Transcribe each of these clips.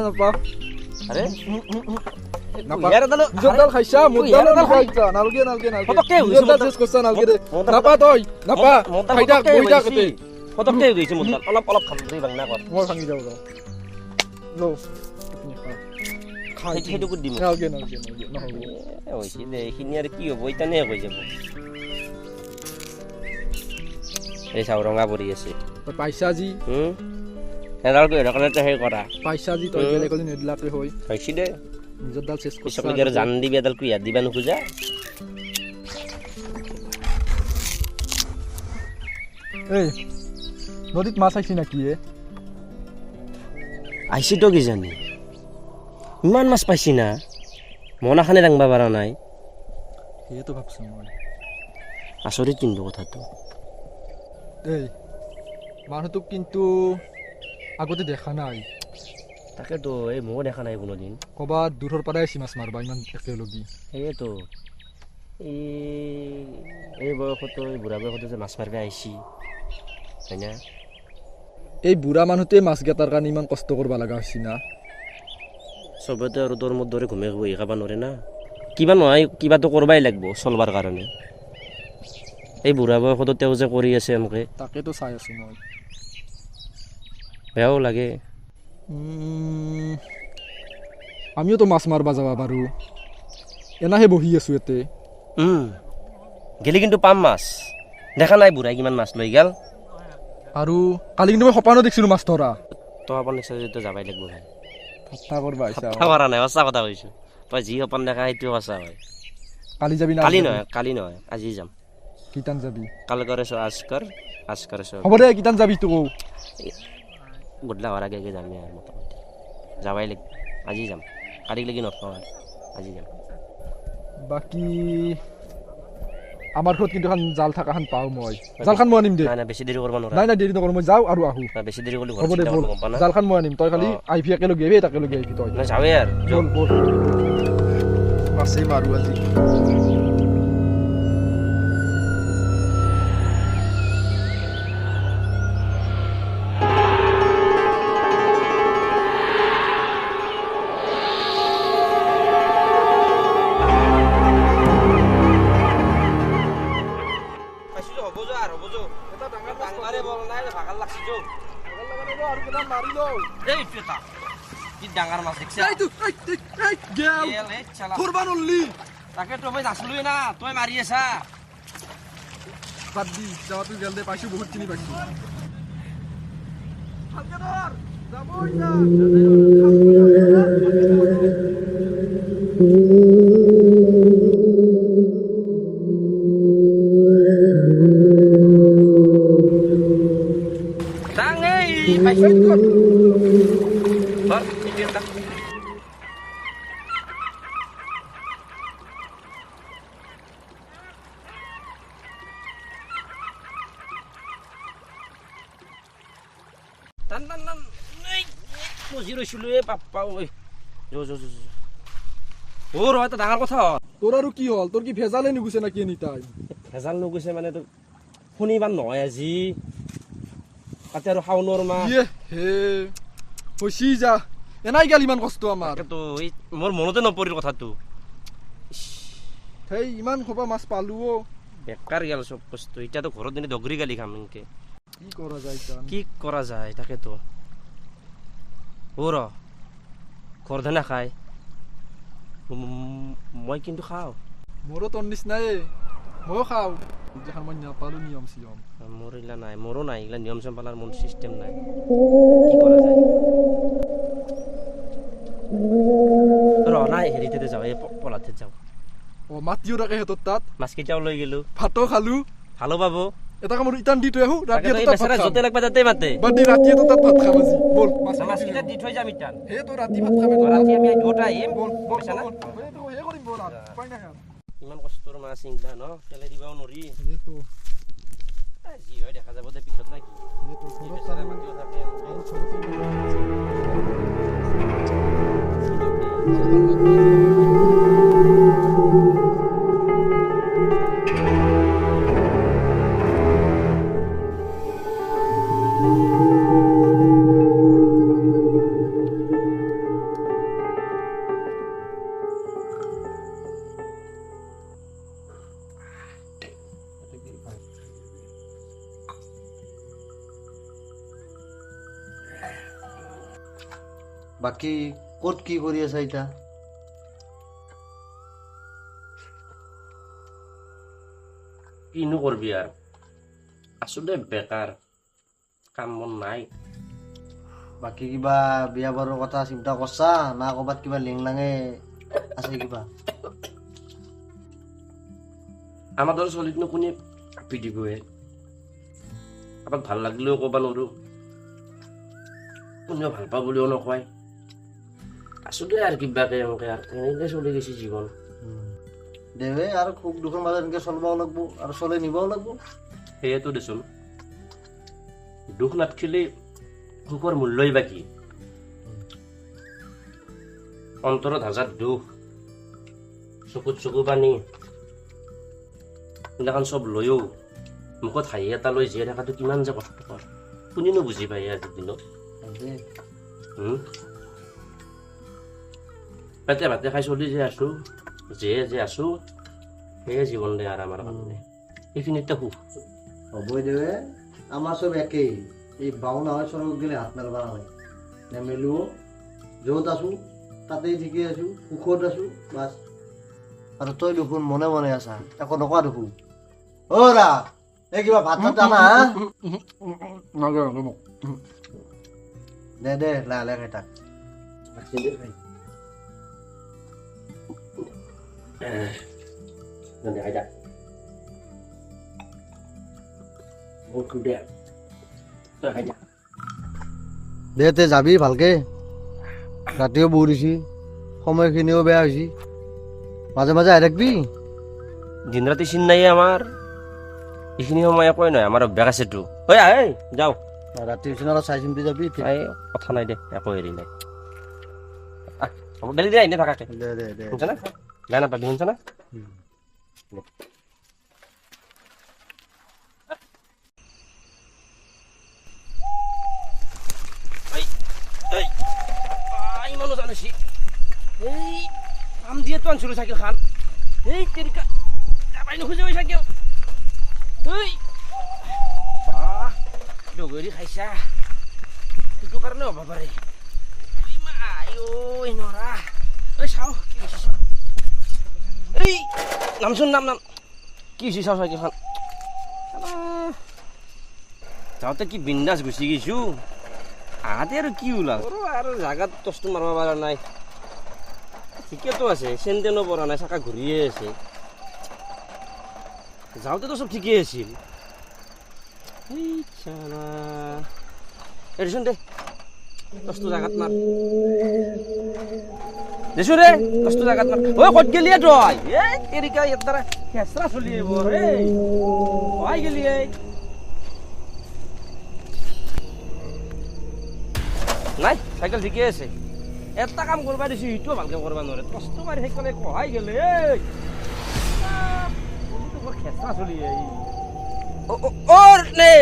Napa? Are? Napa? Jodal khaisa, mudal khaisa. Nalge. Patokke jodal শেষ করছ nalge de. Napa toy, napa. Khaida boida kete. পতককে গৈছে মুদাল অলপ খাম দেই বাংনা কর মই ভাঙি যাও যাও লো খাই সেইটো কো দিম nalge নহব ওইছি দে খিনি আর কি হবো ইতানে কই যাব এই চাও রঙা পৰি আছে পইচা জি এডাল কই রকলেতে হে করা পইচা জি তই গেলে কলি নেদলাকে হই হইছি দে জদল শেষ করছ সকলে গের জান দিবি এডাল কুইয়া দিবা নখুজা এই নদীত মাছ আইছি নাকি আইছি তো কি জানি ইমান মাছ পাইছি না মনাখানে রাংবা পারা নাই এই তো ভাবছ মই আসরিত কিন্তু কথাটো এই মানুহটো কিন্তু আগতে দেখা নাই তাকে তো এই মো দেখা নাই কোনোদিন কবা দূৰৰ পৰাই আইছি মাছ মারবা ইমান একেলগি এই তো এই বয়সতো এই বুঢ়া বয়সতো যে মাছ মাৰিব আইছি হয় না এই বুঢ়া মানুহটোৱে মাছ গেটাৰ কাৰণে ইমান কষ্ট কৰবা লগা হৈছি না চবতে আৰু তোৰ মোৰ দৰে ঘুমে বহি খাব নোৱাৰে না কিবা নহয় কিবাটো কৰবাই লাগিব চলবাৰ কাৰণে এই বুঢ়া বয়সতো তেওঁ যে কৰি আছে এনেকে তাকেতো চাই আছো মই বেয়াও লাগে আমিও তো মাছ মারবা যাবা পাৰো এনাহে বহি আছো এতে গেলি কিন্তু পাম মাছ দেখা নাই বুঢ়াই কিমান মাছ লৈ গেল আৰু কালি কিন্তু মই সপানো দেখিছিলো মাছ ধৰা তই সপন নিশ্চয় যদি যাবাই লাগিব ভাই ঠাট্টা কৰবা আইছা কৰা নাই সঁচা কথা কৈছো তই যি সপন দেখা সেইটো সঁচা হয় কালি যাবি না কালি নহয় আজি যাম কিটান যাবি কাল কৰে আজ কৰে হ'ব দে কিটান যাবি তো গধূলা হোৱাৰ আগে যাম আৰু মোটামুটি যাবাই লাগিব আজি যাম কালি লাগি নথওঁ আৰু আজি যাম বাকী আমাৰ ঘৰত কিন্তু এখন জাল থাকাখন পাওঁ মই জালখন মই আনিম দে নাই বেছি দেৰি কৰিব নোৱাৰা নাই দেৰি নকৰো মই যাওঁ আৰু আহো বেছি দেৰি কৰিলে হ'ব দে বল জালখন মই আনিম তই খালি আহিবি একেলগে আহিবি একেলগে আহিবি তই যাৱে আৰু বল মাছেই মাৰো আজি ডাঙৰ মাছ দেখছে তাকে তই নাচলোৱে না তই মাৰি আছা বাদ দি যাওয়াতো গেল দে পাইছো বহুত চিনি পাইছো ডাঙৰ কথা তোৰ আৰু কি হল তোৰ কি ভেজালে নুগুছে নাকি এনিটাইম ভেজাল নুগুছে মানে তোৰ শনিবাৰ নহয় আজি তাতে আৰু শাওনৰ মাহ হে হৈছি যা এনাই গেল ইমান কষ্ট আমাৰ মোৰ মনতে নপৰিল কথাটো সেই ইমান খোপা মাছ পালো বেকাৰ গেল চব বস্তু এতিয়াতো ঘৰত দিনে দগৰি গালি খাম এনেকে কি কৰা যায় তাকেতো ৰ ঘৰ ধানা খাই মই কিন্তু খাওঁ মোৰো তোৰ নিচিনাই ময়ো খাওঁ যেখন মই নাপালো নিয়ম চিয়ম মোৰ এইগিলা নাই মোৰো নাই এইগিলা নিয়ম চিয়ম পালাৰ মোৰ চিষ্টেম নাই কি কৰা যায় নাই হেৰিতে যাওঁ এই পলাতে যাওঁ অ মাতিও ৰাখে হেতৰ তাত মাছকেইটাও লৈ গেলো ভাতো খালো ভালো পাব এটা কামৰ ইটান দি থৈ আহো ৰাতি তাকেতো এই এটা বেচেৰা য'তে লাগবা তাতে মাতে বাদি ৰাতি এটা তাত ভাত খাম আজি বল মাছকেইটা দি থৈ যাম ইটান হে তো ৰাতি ভাত খাম ৰাতি আমি দুটা আহিম বল বল পইচা না হে কৰিম বল পাই না ইমান কষ্টৰ মাছ চিন্তা ন পেলাই দিবাও নৰি হে তো যি হয় দেখা যাব দে পিছত না কি হে তো এই বেচেৰা মাতিও থাকে আৰু ছোৱালী বাকী ক'ত কি কৰি আছা এতিয়া কিনো কৰবি আৰু আছো দে বেকাৰ কাম মন নাই বাকী কিবা বিয়া বাৰুৰ কথা চিন্তা কৰছা না ক'ৰবাত কিবা লিংলাঙে আছে কিবা আমাৰ দৰে চলিতনো কোনে আপি দিবহে কাৰোবাক ভাল লাগিলেও ক'ব নোৱাৰো কোনেও ভাল পাওঁ বুলিও নকয় আছো দে আৰু কিবাকে এনেকে আৰু এনেকে চলি গৈছে জীৱন দেৱে আৰু সুখ দুখৰ মাজত এনেকে চলবাও লাগব আৰু চলাই নিবাও লাগব সেয়েতো দেচোন দুখ নাথাকিলে সুখৰ মূল্যই বা কি অন্তৰত হাজাৰ দুখ চকুত চকু পানী এইগিলাখান চব লৈও মুখত হাঁহি এটা লৈ জীয়াই থকাটো কিমান যে কষ্টকৰ কোনেনো বুজি পায় আজিৰ দিনত পেটে ভাতে খাই চলি যে আছো যে আছো সেয়ে জীৱন দে আৰু আমাৰ কাৰণে এইখিনিতে সুখ হ'বই দেৱে আমাৰ চব একেই এই বাও নহয় চৰক গেলে হাত মেলবা নহয় নেমেলো য'ত আছো তাতেই ঠিকে আছো সুখত আছো বাছ আৰু তই দেখোন মনে মনে আছা একো নকোৱা দেখোন অ' ৰা এই কিবা ভাত চাত আনা দে দে লাহে লাহে খাই থাক দে তে যাবি ভালকে ৰাতিও বহুত হৈছে সময়খিনিও বেয়া হৈছে মাজে মাজে আহি থাকবি দিন ৰাতি চিন নাই আমাৰ এইখিনি সময় একোৱেই নহয় আমাৰ অভ্যাস আছেতো ঐ আহ যাওঁ ৰাতি পিছত অলপ চাই চিন্তি যাবি এই কথা নাই দে একো হেৰি নাই হ'ব ডেলি দে এনে থাকাকে দে দে দে শুনছ না বেয়া নাপাবি শুনছ না ইমানো জানিছি এই কাম দিয়ে তো আনছিলো চাইকেল খান এই তেৰিকা যাবাই নোখোজে ঐ চাইকেল এই ডগৰি খাইছা সেইটো কাৰণে হ'ব পাৰে নৰা ঐ চাওঁ কি হৈছে চাওঁ এই নামচোন নাম কি হৈছে চাওঁ চাইকেলখন যাওঁতে কি বিন্দাছ গুচি গৈছো আহাতে আৰু কি ওলাল আৰু জাগাত টচটো মাৰিব পৰা নাই ঠিকেতো আছে চেণ্ডেলো পৰা নাই চাকা ঘূৰিয়ে আছে যাওঁতেতো চব ঠিকেই আছিল দেচোন দে টচটো জাগাত মাৰ দেচোন ৰে টচটো জাগাত মাৰ ঐ ক'ত গেলিয়ে তই এই তেৰিকা ইয়াৰ দ্বাৰা খেচৰা চলি আহিব এই কহাই গেলি এই নাই চাইকেল ঠিকে আছে এটা কাম কৰবা দিছো সিটোও ভালকে কৰবা নোৱাৰে টচটো মাৰি সেইকাৰণে কহাই গেলে এই খেচৰা চলি আহি ৰত্নে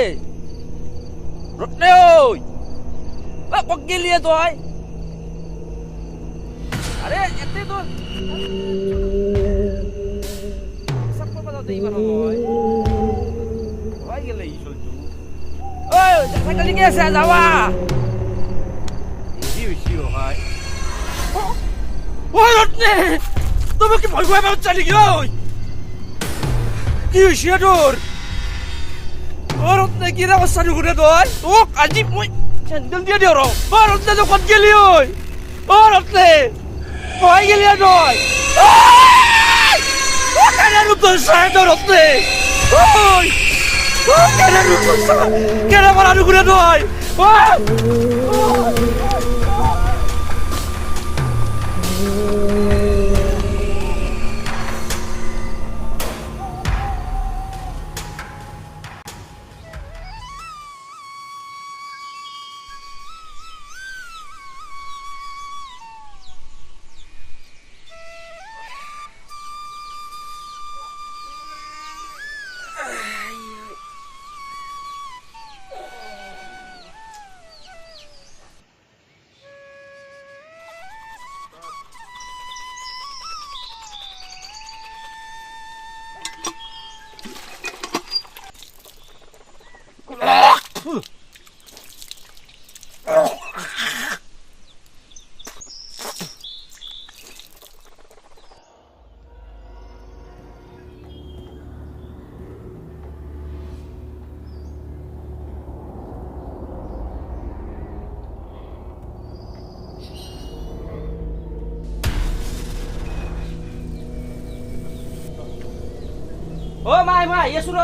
ৰত্নে ঐ ক'ত গেলিয়ে তই আৰে এতে তো সব কৰবা যাওঁতে ইমান সময় কহাই গেলে ই চলটো ঐ চাইকেল ঠিকে আছে যাবা রত্নে তুমি কি ভয় ভয় চালি গিয়ে কি হয়েছে তোর ও রত্নে কি রে অবস্থা ঘুরে তোর ও আজি মই স্যান্ডেল দিয়ে দিও ও রত্নে তো কত গেলি ওই ও রত্নে মই গেলি নয় কেন রূপ সাহেব রত্নে কেন রূপ কেন আমার আনুগুলো নয় ও মাই মাই এসো র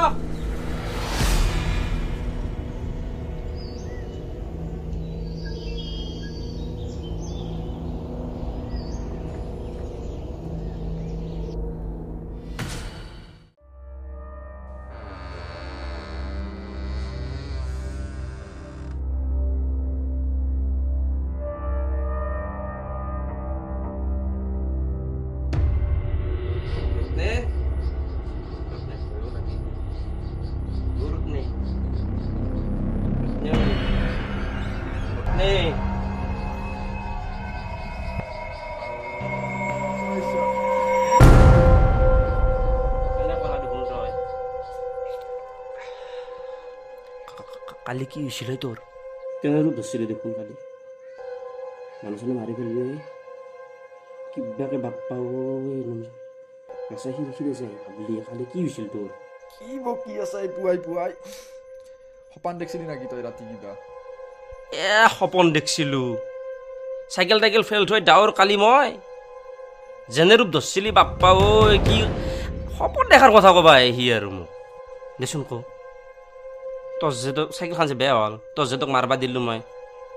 কালি কি হয়েছিল তোর কেন রূপ ধরছিল দেখোন কালি মানুষজনে মারি ফেললে কিবাকে বাপ্পাও নাচা খিৰে যায় ভাবলি কালি কি হৈছিল তোৰ কি বকি আছা এই পুৱাই পুৱাই সপান দেখছিলি নাকি তই ৰাতি কিবা সপন দেখিছিলো চাইকেল টাইকেল ফেল থৈ ডাৱৰ কালি মই যেনে ৰূপ ধৰছিলি বাপ্পা ঐ কি সপন দেখাৰ কথা ক'বা সি আৰু মোক দেচোন ক তোৰ যে চাইকেলখন যে বেয়া হ'ল তোৰ যে তোক মাৰবা দিলোঁ মই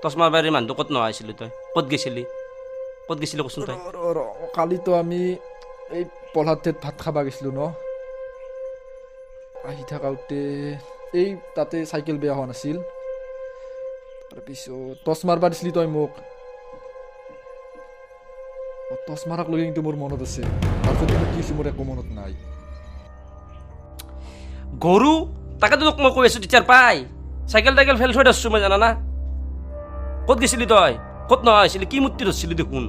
তোৰ মাৰবাৰ মানুহটো ক'ত নহৈছিলি তই ক'ত গৈছিলি কচোন তই কালিতো আমি এই পলাঠেত ভাত খাবা গৈছিলোঁ ন আহি থাকাওঁতে এই তাতে চাইকেল বেয়া হোৱা নাছিল তাৰপিছত টচ মাৰবা দিছিলি তই মোক টচ মাৰাক লৈ কিন্তু মোৰ মনত আছে তাৰপিছত কিন্তু কি হৈছে মোৰ একো মনত নাই গৰু তাকেতো তোক মই কৈ আছোঁ টিচাৰ পাই চাইকেল টাইকেল ফেল থৈ ধৰছোঁ মই জানা না ক'ত গৈছিলি তই ক'ত নহৈছিলি কি মূৰ্তি ধৰছিলি দেখোন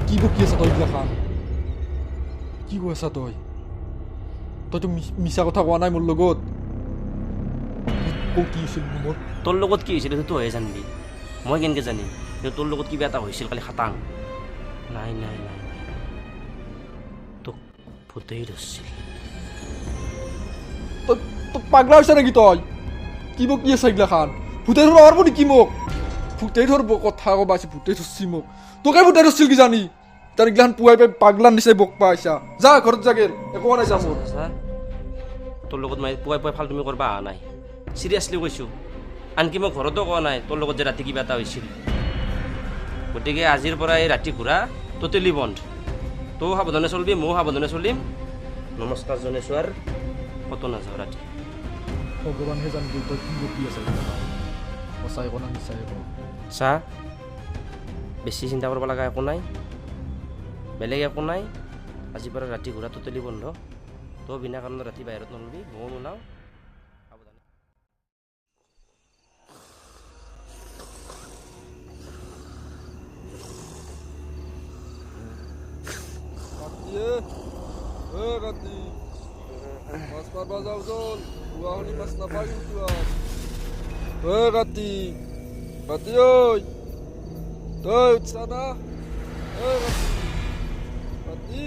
কি বকি আছা তই এইগিলাখান কি কৈ আছা তইতো মিছা কথা কোৱা নাই মোৰ লগত কি হৈছিল মোৰ তোৰ লগত কি হৈছিল তইহে জানিবি মই কেনেকৈ জানিম কিন্তু তোৰ লগত কিবা এটা হৈছিল কালি খাটাং নাই নাই নাই তোক ভূতেই ধৰছিল তই পাগলা হৈছে নেকি তই কি বকি আছা এইগিলাখান ভূতে ধৰিব পাৰিব নেকি মোক ভূতে ধৰিব কথা ক'বা আছে ভূতে ধৰছি মোক তোকে ভূতে ধৰছিল কি জানি তাৰ এইগিলাখান পুৱাই পাই পাগলাৰ নিচাই বক পাইছা যা ঘৰত যাগে একো নাই যা মোৰ তোৰ লগত মই পুৱাই পুৱাই ফাল্টুমি কৰিব অহা নাই চিৰিয়াছলি কৈছোঁ আনকি মই ঘৰতো কোৱা নাই তোৰ লগত যে ৰাতি কিবা এটা হৈছিল গতিকে আজিৰ পৰা এই ৰাতি ঘূৰা টোটেলি বন্ধ তয়ো সাৱধানে চলিবি ময়ো সাৱধানে চলিম নমস্কাৰ জনাইছোঁ আৰু ক'তো নাযাওঁ ৰাতি ভগৱানহে জানিব তই কি বকি আছা সঁচাই কওঁ না মিছাই কওঁ চা বেছি চিন্তা কৰিব লগা একো নাই বেলেগ একো নাই আজিৰ পৰা ৰাতি ঘূৰা টোটেলি বন্ধ তই বিনা কাৰণত ৰাতি বাহিৰত নলবি ময়ো নোলাওঁ সাৱধানে ৰাতি মাছ মাৰবা যাওঁ চল গুৱাহাটী মাছ নাপাই কিন্তু ৰাতি ৰাতি ঐ তই উঠছা না ৰাতি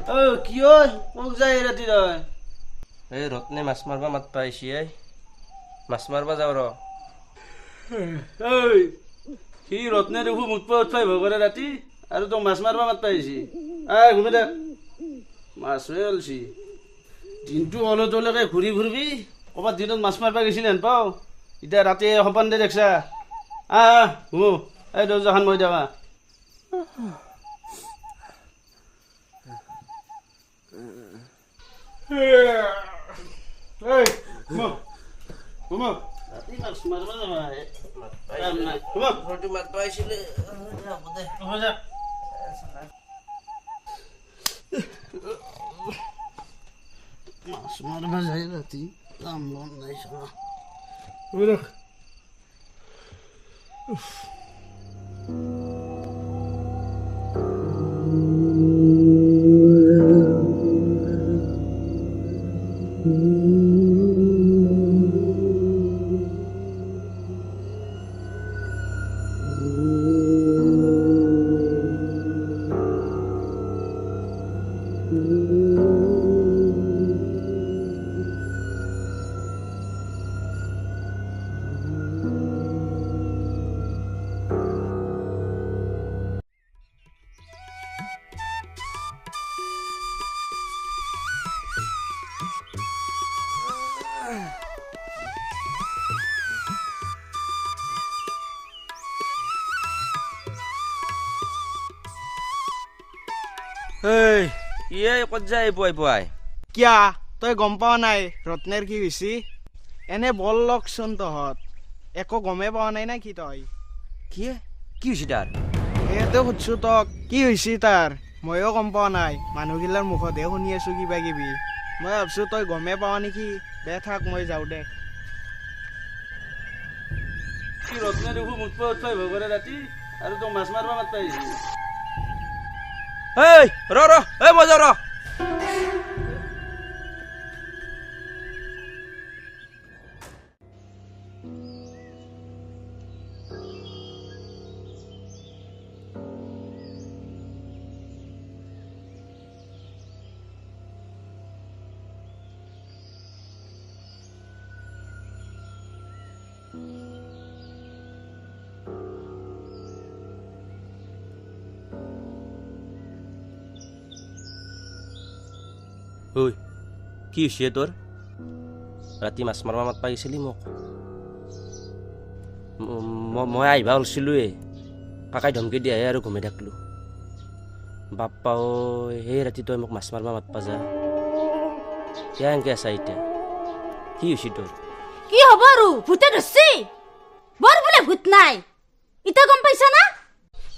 কিয় মোক যায় ৰাতি তই এই ৰত্নে মাছ মাৰবা মাত পাইছি মাছ মাৰবা যাওঁ ৰ সি ৰত্নে দেখো মুখ পৰা উঠাই ভগৰে ৰাতি আৰু তোক মাছ মাৰিব মাত পাইছি ঘুমে দে মাছে ওলছি দিনটো অলতলৈকে ঘূৰি ঘূৰিবি ক'ৰবাত দিনত মাছ মাৰিব গৈছি নেন পাওঁ এতিয়া ৰাতি সপান দে দেখছা ঘুমো এই দৰ্জাখন মই দেৱা ৰাতি মাছ মাৰিব যাবা মাত পাইছিলে মাছ মাৰিব যায় ৰাতি কাম বন নাই চলা ক'ত যায় পুৱাই পুৱাই কিয়া তই গম পোৱা নাই ৰত্নেৰ কি হৈছে এনে বল লগচোন তহঁত একো গমেই পোৱা নাই না কি তই কি হৈছে তাৰ এইটো সুধছো তক কি হৈছে তাৰ ময়ো গম পোৱা নাই মানুহগিলাৰ মুখতহে শুনি আছো কিবা কিবি মই ভাবছো তই গমেই পাৱ নেকি দে থাক মই যাওঁ দে সি ৰত্নে দেখো মুখ পৰা উঠাই ভগৰে ৰাতি আৰু তোক মাছ মাৰিব মাত পাইছি মই যাওঁ ৰ ঐ কি হৈছে তোৰ ৰাতি মাছ মাৰবা মাত পাইছিলি মোক মই আহিবা ওলছিলোঁৱে কাকাই ধমকি দিয়াহে আৰু ঘুমাই থাকিলোঁ বাপ্পা ঐ সেই ৰাতি তই মোক মাছ মাৰবা মাতবা যা কিয় এনকে আছা এতিয়া কি হৈছে তোৰ কি হ'ব আৰু ভূতে ধৰছি বৰ বোলে ভূত নাই ইতা গম পাইছা না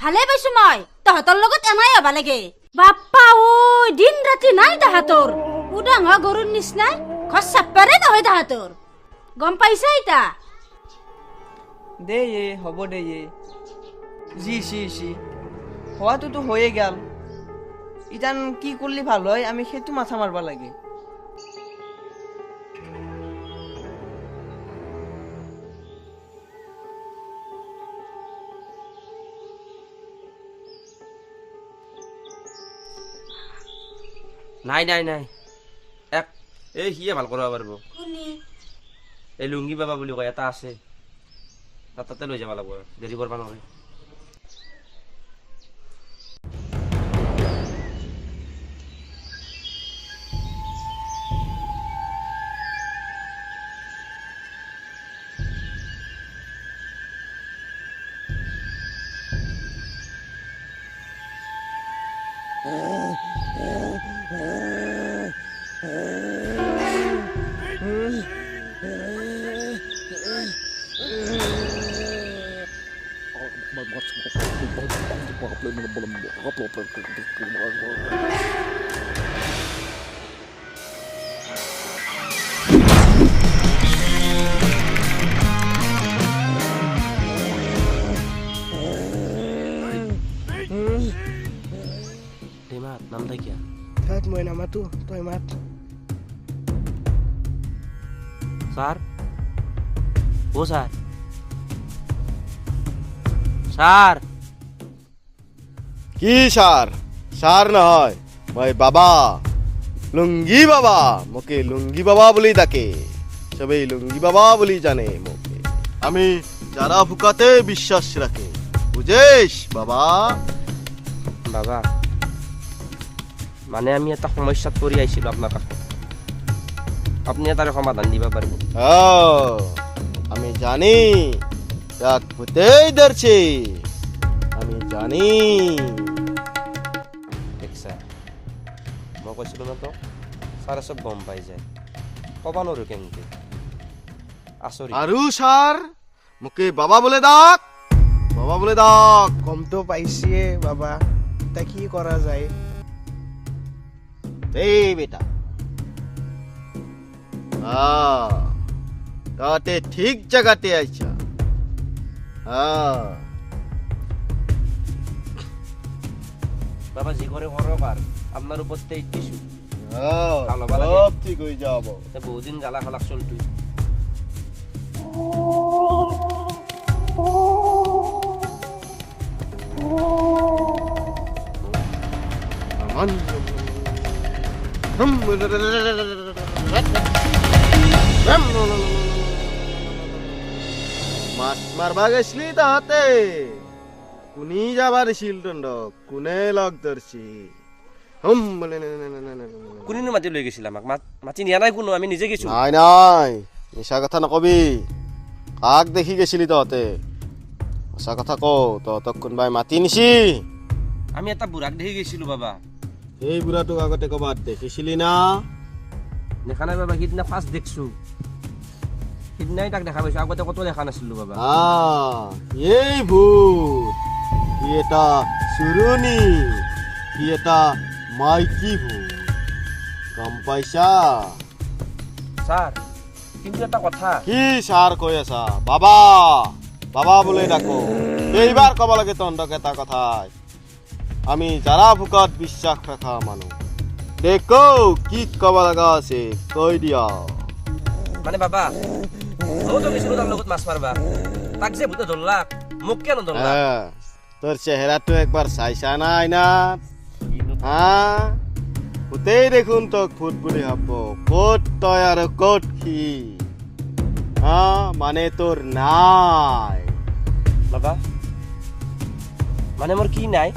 ভালে পাইছো মই তহঁতৰ লগত এনাই হবা লাগে বাপ্পা ঐ দিন ৰাতি নাই তাহাঁতৰ উদাং হোৱা গৰুৰ নিচিনাই ঘৰ চাপ্পাৰে নহয় তাহাঁতৰ গম পাইছা ইতা দে হ'ব দে যি হোৱাটোতো হৈয়ে গেল ইতান কি কৰিলে ভাল হয় আমি সেইটো মাথা মাৰবা লাগে নাই এই সিয়ে ভাল কৰিব পাৰিব এই লুংগি বাবা বুলি কয় এটা আছে তাতে লৈ যাব লাগিব দেৰি কৰিব নোৱাৰে নাম থাকিয়া তাত মই নামাতো তই মাত স্যার ও স্যার স্যার কি সার সার নহয় মই বাবা লুংগি বাবা, মোকে লুংগি বাবা বুলি ডাকে, সবেই লুংগি বাবা বুলি জানে মোকে। আমি যারা ফুকাতে বিশ্বাস রাখে, বুঝেছ বাবা? বাবা মানে আমি এটা সমস্যাত পৰি আহিছিলো আপোনাৰ কাষত, আপুনি তাৰে সমাধান দিব পাৰিব? আমি জানি এক ভূতেই ধৰছে, আমি জানি। দেখছা মই কৈছিলো ন তোক, ছাৰে চব গম পাই যায়, ক'বা নোৱাৰো কেনেকে। আচৰিত। আৰু স্যার মোকে বাবা বলে ডাক, বাবা বলে ডাক। গমটো পাইছিয়ে বাবা, তা কি কৰা যায়? এই বেটা, তাতে ঠিক জায়গাতে আইছা। বাবা যি কৰে কৰক আৰু, আপোনাৰ ওপৰতে দিছো। সব ঠিক হয়ে যাব। বহুদিন জ্বালা খালাক চলটো। মাছ মারবা গেছলি তাহাতে, কোনি যাবা দিছিল তন্দক, কোনে লগ ধরছি? কোনেনো মাতি লৈ গৈছিল আমাক? মাতি নিয়া নাই কোনো, আমি নিজে গৈছো। নাই নাই, মিছা কথা নকবি। কাক দেখি গেছিলি তহঁতে? সঁচা কথা ক, তহঁতক কোনোবাই মাতি নিছি? আমি এটা বুঢ়াক দেখি গৈছিলো বাবা। এই বুঢ়াটোক আগতে ক'বাত দেখিছিলি না? দেখা নাই বাবা, সিদিনা ফাৰ্ষ্ট দেখছো। সিদিনাই তাক দেখা পাইছো, আগতে কতো দেখা নাছিলো বাবা। এই ভূত, ই এটা চুৰুনি, ই এটা মাইকী ভূত, গম পাইছা? ছাৰ কিন্তু এটা কথা। কি ছাৰ কৈ আছা? বাবা বাবা বোলে ডাকো। এইবাৰ ক'ব লাগে তহঁতক এটা কথাই, আমি যাৰা ভোকত বিশ্বাস ৰাখা মানুহ। দেখো কি ক'ব লগা আছে কৈ দিয়া। মানে বাবা মইতো গৈছিলো তাৰ লগত মাছ মাৰবা, তাক যে ভূতে ধৰলাক, মোক কিয় নধৰলাক? তোর চেহারাটো একবার চাইছা না আইনাত? ভূতেই দেখোন তোক ভূত বুলি ভাব, ক'ত তই আৰু ক'ত সি, মানে তোৰ নাই। বাবা মানে মোৰ কি নাই?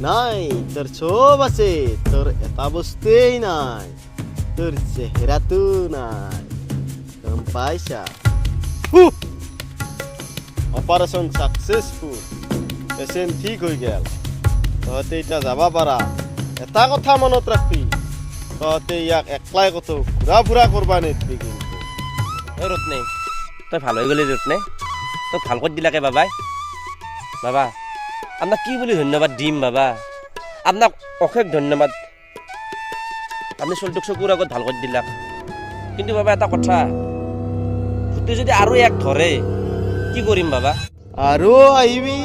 নাই, তোর সব আছে, তোর এটা বস্তুই নাই, তোর চেহারাটো নাই, গম পাইছা? অপারেশন সাকসেসফুল, পেশেন্ট ঠিক হৈ গেল, তহঁতে এতিয়া যাবা পাৰা। এটা কথা মনত ৰাখবি, তহঁতে ইয়াক একলাই কতো ঘূৰা ফুৰা কৰবা নেদবি কিন্তু। ৰত্নে তই ভাল হৈ গলি ৰত্নে, তোক ভাল কৰি দিলাকে বাবাই। বাবা আপোনাক কি বুলি ধন্যবাদ দিম বাবা, আপোনাক অশেষ ধন্যবাদ। আপুনি চলটোক চকুৰ আগত ভাল কৰি দিলাক। কিন্তু বাবা এটা কথা, ভূতে যদি আৰু এক ধৰে কি কৰিম বাবা? আৰু আহিবি